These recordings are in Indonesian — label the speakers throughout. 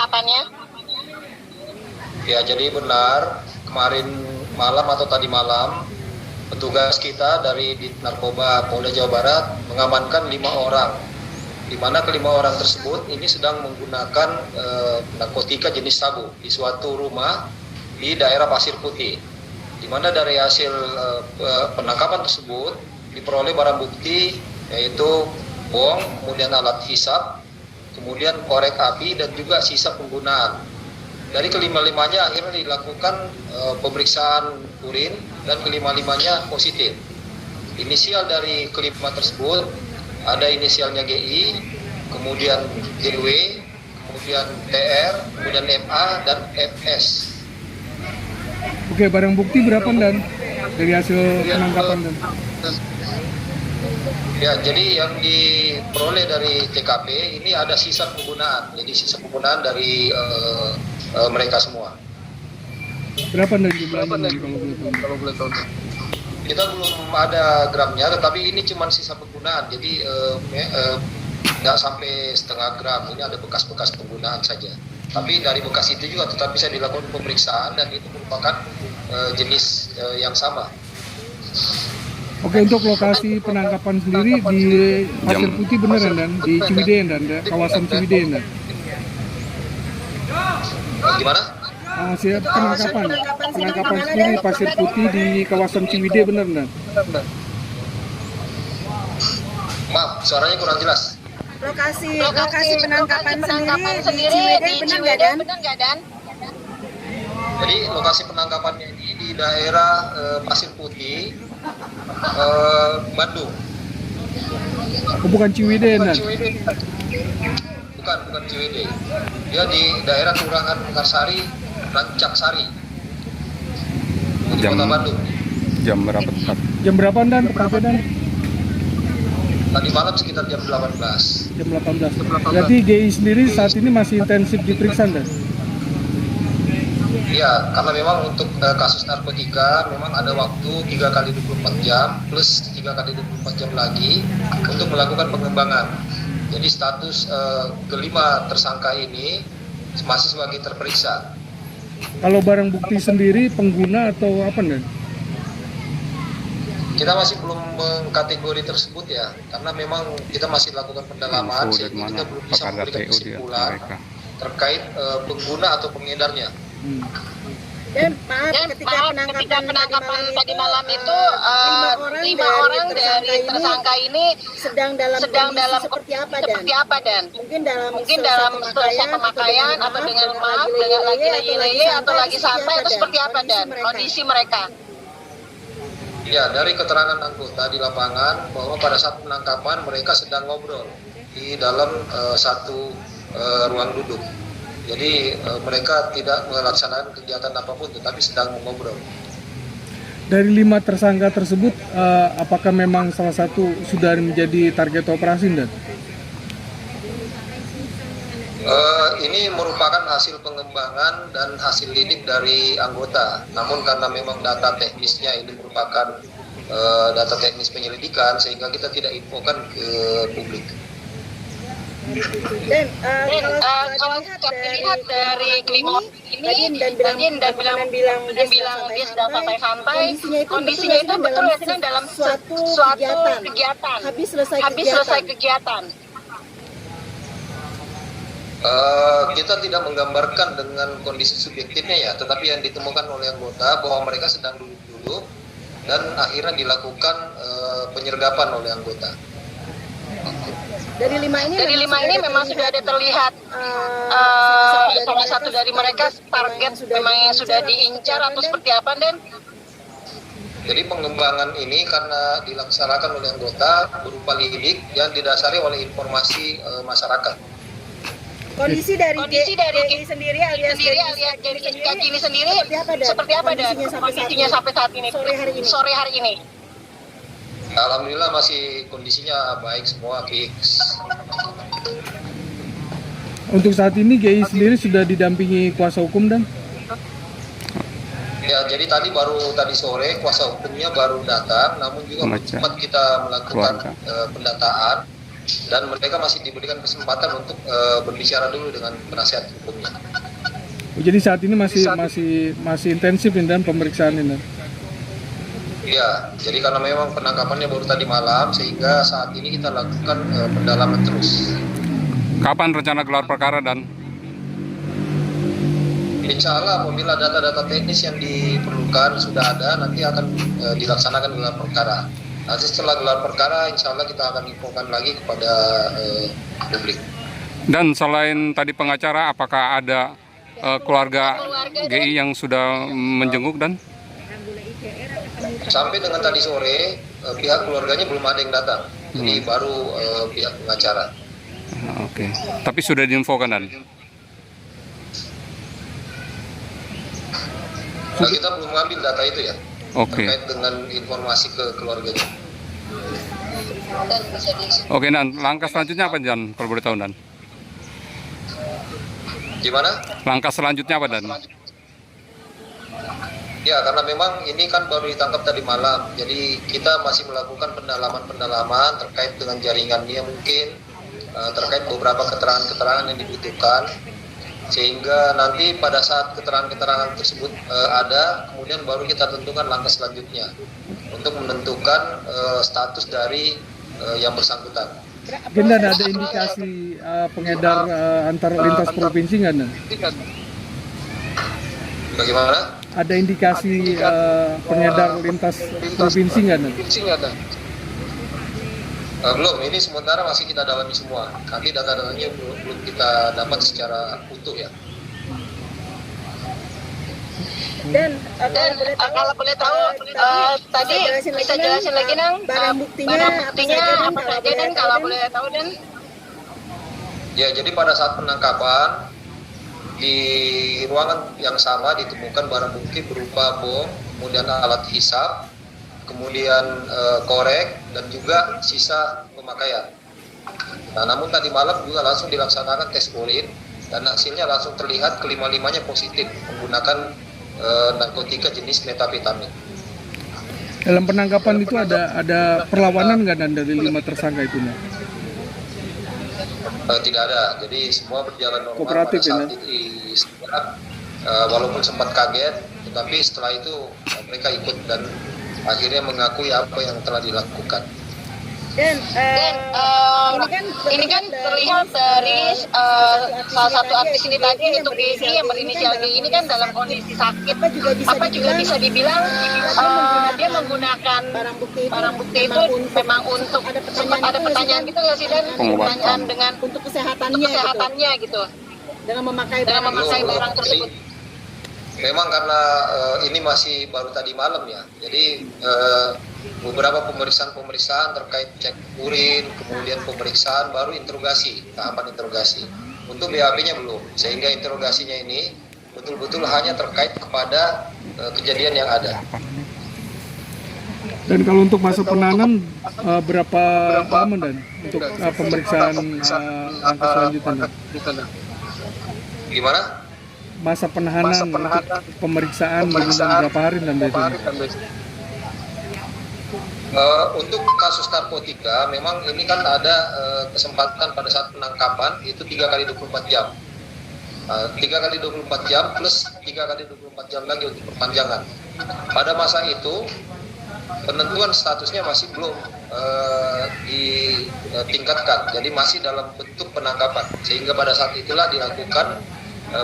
Speaker 1: penangkapannya?
Speaker 2: Ya, jadi benar kemarin malam atau tadi malam petugas kita dari Narkoba Polda Jawa Barat mengamankan 5 orang, di mana kelima orang tersebut ini sedang menggunakan narkotika jenis sabu di suatu rumah di daerah Pasir Putih, di mana dari hasil penangkapan tersebut diperoleh barang bukti yaitu bong, kemudian alat hisap, kemudian korek api dan juga sisa penggunaan. Dari kelima-limanya akhirnya dilakukan pemeriksaan urin dan kelima-limanya positif. Inisial dari kelima tersebut ada inisialnya GI, kemudian GW, kemudian TR, kemudian MA dan FS.
Speaker 3: Oke, barang bukti berapa dan dari hasil penangkapan dan?
Speaker 2: Ya, jadi yang diperoleh dari TKP ini ada sisa penggunaan. Jadi sisa penggunaan dari mereka semua.
Speaker 3: Berapa dan jumlahnya kalau boleh tahu?
Speaker 2: Kita belum ada gramnya, tetapi ini cuma sisa penggunaan. Jadi nggak sampai setengah gram. Ini ada bekas-bekas penggunaan saja. Tapi dari bekas itu juga tetap bisa dilakukan pemeriksaan dan itu merupakan jenis yang sama.
Speaker 3: Oke, untuk lokasi penangkapan sendiri di Pasir Putih beneran dan di Ciwidey dan kawasan Ciwidey dan.
Speaker 2: Gimana?
Speaker 3: Hasil penangkapan sendiri Pasir Putih di kawasan Ciwidey bener dan.
Speaker 2: Maaf, suaranya kurang jelas.
Speaker 4: Lokasi penangkapan sendiri di Ciwidey benar nggak Dan?
Speaker 2: Jadi lokasi penangkapannya ini di daerah Pasir Putih, Bandung.
Speaker 3: Bukan Ciwidey dan.
Speaker 2: Bukan Ciwidey. Dia di daerah Kelurahan Mekarsari, Rancaksari, di Kota Bandung.
Speaker 5: Jam berapa tepat?
Speaker 3: Jam berapa dan tepatnya dan?
Speaker 2: Tadi malam sekitar jam 18.
Speaker 3: Jam 18. Berarti GI sendiri saat ini masih intensif diperiksa dan?
Speaker 2: Iya, karena memang untuk kasus narkotika memang ada waktu 3 kali 24 jam plus 3 kali 24 jam lagi untuk melakukan pengembangan. Jadi status kelima tersangka ini masih sebagai terperiksa.
Speaker 3: Kalau barang bukti sendiri pengguna atau apa dan?
Speaker 2: Kita masih belum mengkategori tersebut ya, karena memang kita masih lakukan pendalaman sehingga kita belum bisa memberikan kesimpulan terkait pengguna atau pengedarnya.
Speaker 4: Dan ketika penangkapan
Speaker 1: tadi malam itu 5 orang dari tersangka ini sedang dalam
Speaker 4: seperti apa
Speaker 1: Dan?
Speaker 4: Mungkin dalam
Speaker 1: selesai pemakaian atau dengan maaf dengan lagi leye atau lagi santai atau seperti apa Dan? Kondisi mereka?
Speaker 2: Ya, dari keterangan anggota di lapangan bahwa pada saat penangkapan mereka sedang ngobrol di dalam satu ruang duduk. Jadi mereka tidak melaksanakan kegiatan apapun, tetapi sedang ngobrol.
Speaker 3: Dari 5 tersangka tersebut, apakah memang salah satu sudah menjadi target operasi dan?
Speaker 2: Ini merupakan hasil pengembangan dan hasil lidik dari anggota. Namun karena memang data teknisnya ini merupakan data teknis penyelidikan, sehingga kita tidak infokan ke publik.
Speaker 4: Dan
Speaker 1: kalau dilihat dari kelima ini, dan bilang dia sedang santai-santai, kondisinya itu betul sedang dalam suatu kegiatan, habis selesai kegiatan.
Speaker 2: Kita tidak menggambarkan dengan kondisi subjektifnya ya, tetapi yang ditemukan oleh anggota bahwa mereka sedang duduk-duduk dan akhirnya dilakukan penyergapan oleh anggota.
Speaker 4: Dari lima ini memang sudah ada terlihat
Speaker 1: salah satu dari mereka target memang yang sudah diincar atau seperti apa Dan?
Speaker 2: Jadi pengembangan ini karena dilaksanakan oleh anggota berupa lidik yang didasari oleh informasi masyarakat.
Speaker 4: Kondisi dari GI sendiri alias
Speaker 1: Gini sendiri seperti apa Dan? Kondisinya sampai saat ini, sore hari ini.
Speaker 2: Alhamdulillah masih kondisinya baik semua, fix.
Speaker 3: Untuk saat ini GI sendiri sudah didampingi kuasa hukum dan?
Speaker 2: Ya, jadi tadi sore kuasa hukumnya baru datang, namun juga sempat kita melakukan pendataan dan mereka masih diberikan kesempatan untuk berbicara dulu dengan penasihat hukumnya.
Speaker 3: Jadi saat ini masih intensif ini dan pemeriksaan ini.
Speaker 2: Ya, jadi karena memang penangkapannya baru tadi malam, sehingga saat ini kita lakukan pendalaman terus.
Speaker 5: Kapan rencana gelar perkara dan?
Speaker 2: Insya Allah apabila data-data teknis yang diperlukan sudah ada, nanti akan dilaksanakan gelar perkara. Nanti setelah gelar perkara, insya Allah kita akan infokan lagi kepada publik.
Speaker 5: Dan selain tadi pengacara, apakah ada keluarga GI yang sudah menjenguk dan?
Speaker 2: Sampai dengan tadi sore, pihak keluarganya belum ada yang datang. Jadi baru pihak pengacara.
Speaker 5: Oke. Tapi sudah diinfokan dan?
Speaker 2: Nah, kita belum mengambil data itu ya.
Speaker 5: Oke.
Speaker 2: Terkait dengan informasi ke keluarganya.
Speaker 5: Oke, dan langkah selanjutnya apa dan? Kalau boleh tahu dan?
Speaker 2: Gimana?
Speaker 5: Langkah selanjutnya apa dan?
Speaker 2: Ya, karena memang ini kan baru ditangkap tadi malam. Jadi kita masih melakukan pendalaman terkait dengan jaringannya mungkin, terkait beberapa keterangan-keterangan yang dibutuhkan. Sehingga nanti pada saat keterangan-keterangan tersebut ada, kemudian baru kita tentukan langkah selanjutnya untuk menentukan status dari yang bersangkutan.
Speaker 3: Dan ada indikasi pengedar antar lintas provinsi nggak?
Speaker 2: Bagaimana?
Speaker 3: Ada indikasi pengedar lintas provinsi nggak?
Speaker 2: Belum, ini sementara masih kita dalami semua. Nanti data-datanya belum kita dapat secara utuh ya.
Speaker 1: Dan kalau boleh tahu tadi bisa jelasin lagi nang barang buktinya apa saja dan kalau boleh tahu dan?
Speaker 2: Ya, jadi pada saat penangkapan di ruangan yang sama ditemukan barang bukti berupa bom, kemudian alat hisap, kemudian korek, dan juga sisa pemakaian. Nah, namun tadi malam juga langsung dilaksanakan tes urin dan hasilnya langsung terlihat kelima-limanya positif menggunakan narkotika jenis metapetamin.
Speaker 3: Dalam penangkapan itu ada perlawanan nggak dan dari 5 tersangka itu?
Speaker 2: Tidak ada, jadi semua berjalan normal.
Speaker 3: Kooperatif
Speaker 2: pada saat itu walaupun sempat kaget, tetapi setelah itu mereka ikut dan akhirnya mengakui apa yang telah dilakukan.
Speaker 1: Dan ini kan terlihat dari salah satu artis ini tadi untuk Desi yang berinisial D ini kan dalam kondisi sakit. Apa juga bisa dibilang dia menggunakan barang bukti itu memang untuk sempat ada pertanyaan gitu ya sih, dan pertanyaan dengan untuk kesehatannya gitu dengan memakai barang tersebut.
Speaker 2: Memang karena ini masih baru tadi malam ya, jadi beberapa pemeriksaan terkait cek urin, kemudian pemeriksaan baru interogasi, tahapan interogasi. Untuk BAP-nya belum, sehingga interogasinya ini betul-betul hanya terkait kepada kejadian yang ada.
Speaker 3: Dan kalau untuk masa penahanan berapa lama dan untuk pemeriksaan langkah selanjutnya?
Speaker 2: Gimana?
Speaker 3: Masa penahanan untuk pemeriksaan berapa hari dan biasanya?
Speaker 2: Untuk kasus narkotika memang ini kan ada kesempatan pada saat penangkapan itu 3 kali 24 jam. 3 kali 24 jam plus 3 kali 24 jam lagi untuk perpanjangan. Pada masa itu penentuan statusnya masih belum ditingkatkan, jadi masih dalam bentuk penangkapan, sehingga pada saat itulah dilakukan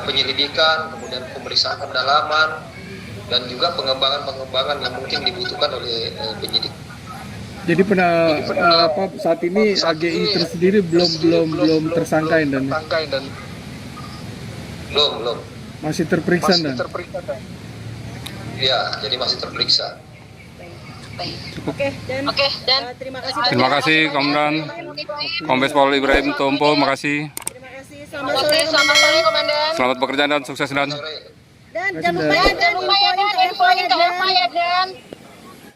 Speaker 2: penyelidikan, kemudian pemeriksaan pendalaman, dan juga pengembangan yang mungkin dibutuhkan oleh penyidik.
Speaker 3: Jadi saat ini AGI tersendiri belum tersangkain dan
Speaker 2: belum
Speaker 3: masih terperiksa dan.
Speaker 2: Ya, jadi masih terperiksa.
Speaker 1: Oke, dan
Speaker 5: Terima kasih Kombes Pol Ibrahim Tompo, makasih.
Speaker 1: selamat sore komandan.
Speaker 5: Selamat bekerja dan sukses dan.
Speaker 2: Sore.
Speaker 1: Dan jangan lupa ya dan infoin ke Eva ya dan.